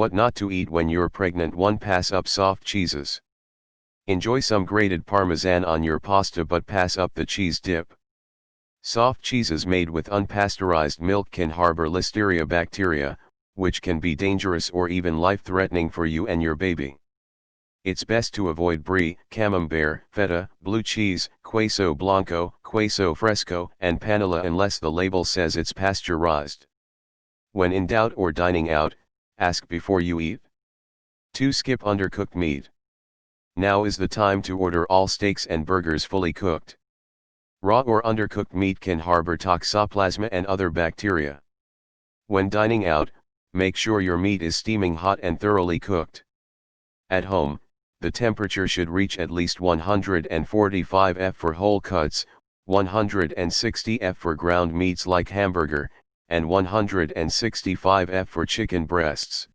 What not to eat when you're pregnant. 1. Pass up soft cheeses. Enjoy some grated Parmesan on your pasta, but pass up the cheese dip. Soft cheeses made with unpasteurized milk can harbor listeria bacteria, which can be dangerous or even life-threatening for you and your baby. It's best to avoid brie, Camembert, feta, blue cheese, queso blanco, queso fresco, and panela unless the label says it's pasteurized. When in doubt or dining out, ask before you eat. 2. Skip undercooked meat. Now is the time to order all steaks and burgers fully cooked. Raw or undercooked meat can harbor toxoplasma and other bacteria. When dining out, make sure your meat is steaming hot and thoroughly cooked. At home, the temperature should reach at least 145 F for whole cuts, 160 F for ground meats like hamburger, and 165 F for chicken breasts.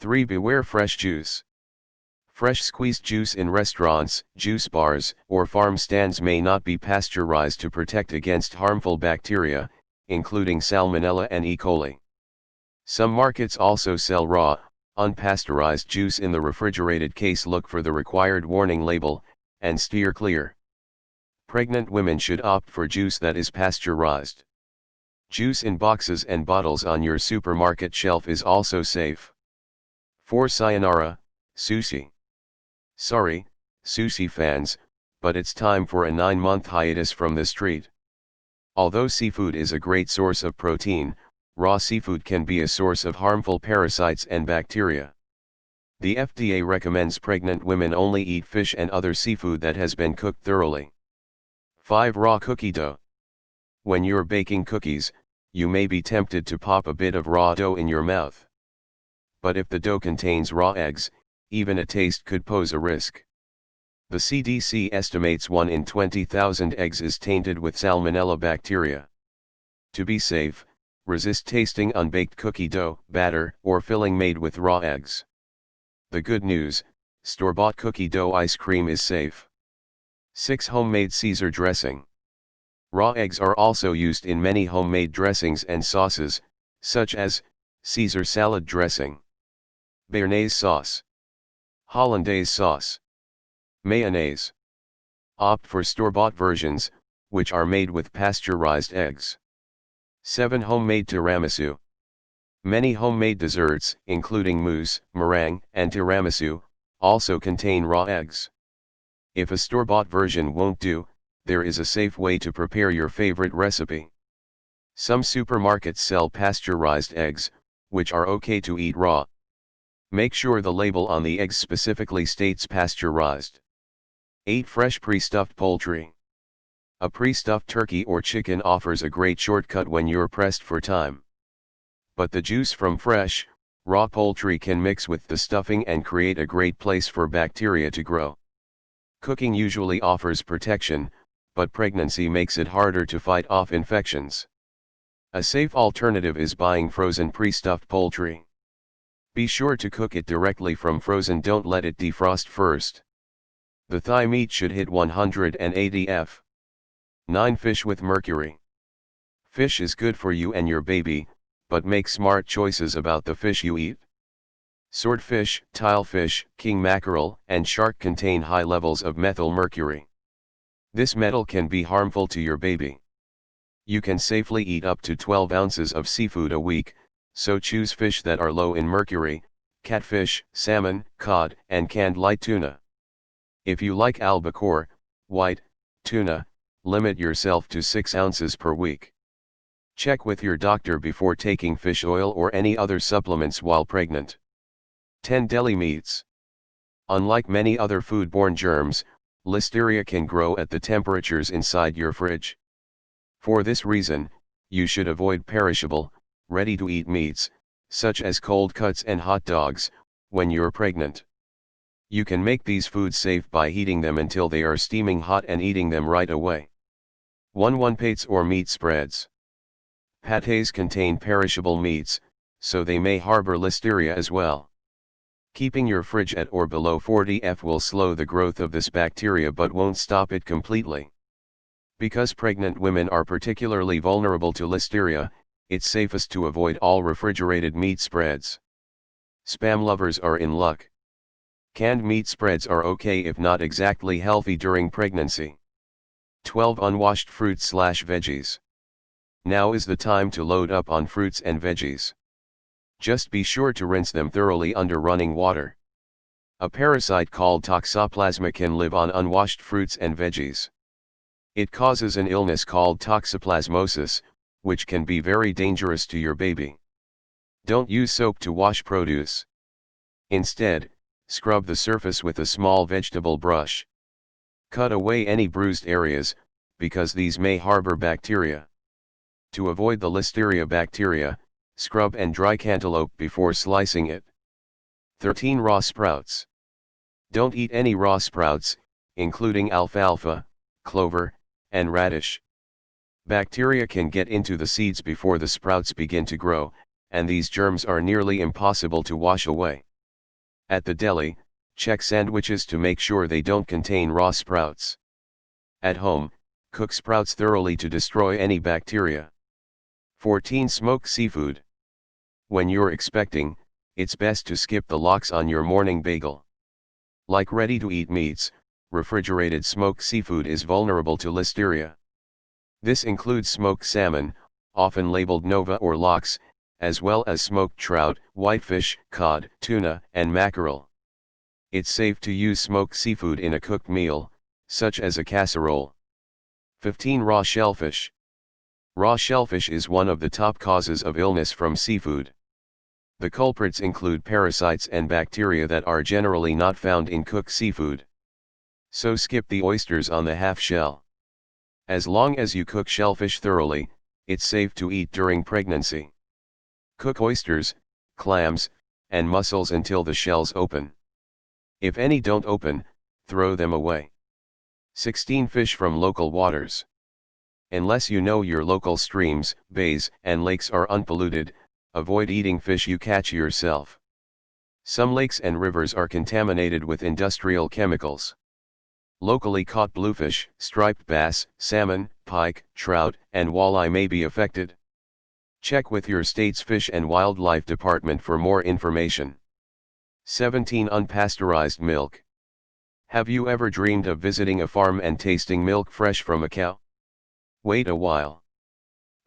3. Beware fresh juice. Fresh squeezed juice in restaurants, juice bars, or farm stands may not be pasteurized to protect against harmful bacteria, including Salmonella and E. coli. Some markets also sell raw, unpasteurized juice in the refrigerated case. Look for the required warning label, and steer clear. Pregnant women should opt for juice that is pasteurized. Juice in boxes and bottles on your supermarket shelf is also safe. 4. Sayonara, sushi. Sorry, sushi fans, but it's time for a 9-month hiatus from the street. Although seafood is a great source of protein, raw seafood can be a source of harmful parasites and bacteria. The FDA recommends pregnant women only eat fish and other seafood that has been cooked thoroughly. 5. Raw cookie dough. When you're baking cookies, you may be tempted to pop a bit of raw dough in your mouth. But if the dough contains raw eggs, even a taste could pose a risk. The CDC estimates 1 in 20,000 eggs is tainted with Salmonella bacteria. To be safe, resist tasting unbaked cookie dough, batter, or filling made with raw eggs. The good news, store-bought cookie dough ice cream is safe. 6. Homemade Caesar dressing. Raw eggs are also used in many homemade dressings and sauces, such as Caesar salad dressing, béarnaise sauce, hollandaise sauce, mayonnaise. Opt for store-bought versions, which are made with pasteurized eggs. 7. Homemade tiramisu. Many homemade desserts, including mousse, meringue, and tiramisu, also contain raw eggs. If a store-bought version won't do, there is a safe way to prepare your favorite recipe. Some supermarkets sell pasteurized eggs, which are okay to eat raw. Make sure the label on the eggs specifically states pasteurized. 8. Fresh pre-stuffed poultry. A pre-stuffed turkey or chicken offers a great shortcut when you're pressed for time. But the juice from fresh, raw poultry can mix with the stuffing and create a great place for bacteria to grow. Cooking usually offers protection, but pregnancy makes it harder to fight off infections. A safe alternative is buying frozen pre-stuffed poultry. Be sure to cook it directly from frozen, don't let it defrost first. The thigh meat should hit 180 F. 9. Fish with mercury. Fish is good for you and your baby, but make smart choices about the fish you eat. Swordfish, tilefish, king mackerel, and shark contain high levels of methyl mercury. This metal can be harmful to your baby. You can safely eat up to 12 ounces of seafood a week, so choose fish that are low in mercury: catfish, salmon, cod, and canned light tuna. If you like albacore, white, tuna, limit yourself to 6 ounces per week. Check with your doctor before taking fish oil or any other supplements while pregnant. 10. Deli meats. Unlike many other foodborne germs, listeria can grow at the temperatures inside your fridge. For this reason, you should avoid perishable, ready-to-eat meats, such as cold cuts and hot dogs, when you're pregnant. You can make these foods safe by heating them until they are steaming hot and eating them right away. 1. Pâtes or meat spreads. Pâtés contain perishable meats, so they may harbor listeria as well. Keeping your fridge at or below 40 F will slow the growth of this bacteria but won't stop it completely. Because pregnant women are particularly vulnerable to listeria, it's safest to avoid all refrigerated meat spreads. Spam lovers are in luck. Canned meat spreads are okay if not exactly healthy during pregnancy. 12 Unwashed fruits/veggies. Now is the time to load up on fruits and veggies. Just be sure to rinse them thoroughly under running water. A parasite called toxoplasma can live on unwashed fruits and veggies. It causes an illness called toxoplasmosis, which can be very dangerous to your baby. Don't use soap to wash produce. Instead, scrub the surface with a small vegetable brush. Cut away any bruised areas, because these may harbor bacteria. To avoid the listeria bacteria, scrub and dry cantaloupe before slicing it. 13 Raw sprouts. Don't eat any raw sprouts, including alfalfa, clover, and radish. Bacteria can get into the seeds before the sprouts begin to grow, and these germs are nearly impossible to wash away. At the deli, check sandwiches to make sure they don't contain raw sprouts. At home, cook sprouts thoroughly to destroy any bacteria. 14 Smoked seafood. When you're expecting, it's best to skip the lox on your morning bagel. Like ready-to-eat meats, refrigerated smoked seafood is vulnerable to listeria. This includes smoked salmon, often labeled Nova or lox, as well as smoked trout, whitefish, cod, tuna, and mackerel. It's safe to use smoked seafood in a cooked meal, such as a casserole. 15 Raw shellfish. Raw shellfish is one of the top causes of illness from seafood. The culprits include parasites and bacteria that are generally not found in cooked seafood. So skip the oysters on the half shell. As long as you cook shellfish thoroughly, it's safe to eat during pregnancy. Cook oysters, clams, and mussels until the shells open. If any don't open, throw them away. 16 Fish from local waters. Unless you know your local streams, bays, and lakes are unpolluted, avoid eating fish you catch yourself. Some lakes and rivers are contaminated with industrial chemicals. Locally caught bluefish, striped bass, salmon, pike, trout, and walleye may be affected. Check with your state's Fish and Wildlife Department for more information. 17 Unpasteurized milk. Have you ever dreamed of visiting a farm and tasting milk fresh from a cow? Wait a while.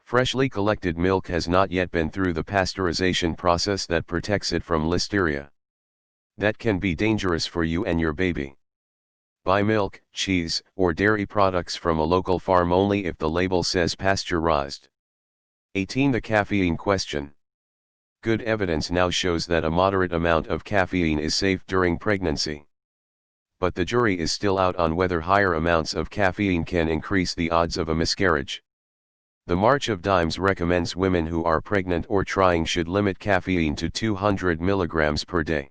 Freshly collected milk has not yet been through the pasteurization process that protects it from listeria. That can be dangerous for you and your baby. Buy milk, cheese, or dairy products from a local farm only if the label says pasteurized. 18 The caffeine question. Good evidence now shows that a moderate amount of caffeine is safe during pregnancy. But the jury is still out on whether higher amounts of caffeine can increase the odds of a miscarriage. The March of Dimes recommends women who are pregnant or trying should limit caffeine to 200 milligrams per day.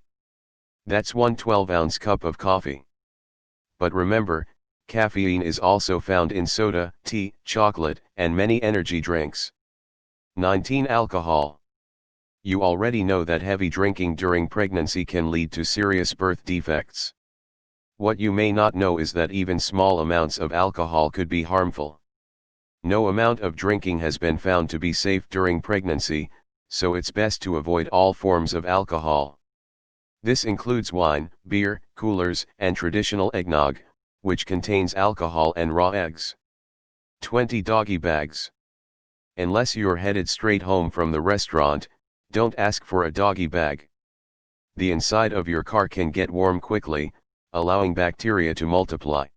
That's 1 12-ounce cup of coffee. But remember, caffeine is also found in soda, tea, chocolate, and many energy drinks. 19 Alcohol. You already know that heavy drinking during pregnancy can lead to serious birth defects. What you may not know is that even small amounts of alcohol could be harmful. No amount of drinking has been found to be safe during pregnancy, so it's best to avoid all forms of alcohol. This includes wine, beer, coolers, and traditional eggnog, which contains alcohol and raw eggs. 20 Doggy Bags. Unless you're headed straight home from the restaurant, don't ask for a doggy bag. The inside of your car can get warm quickly, allowing bacteria to multiply.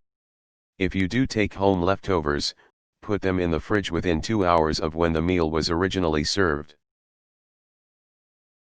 If you do take home leftovers, put them in the fridge within 2 hours of when the meal was originally served.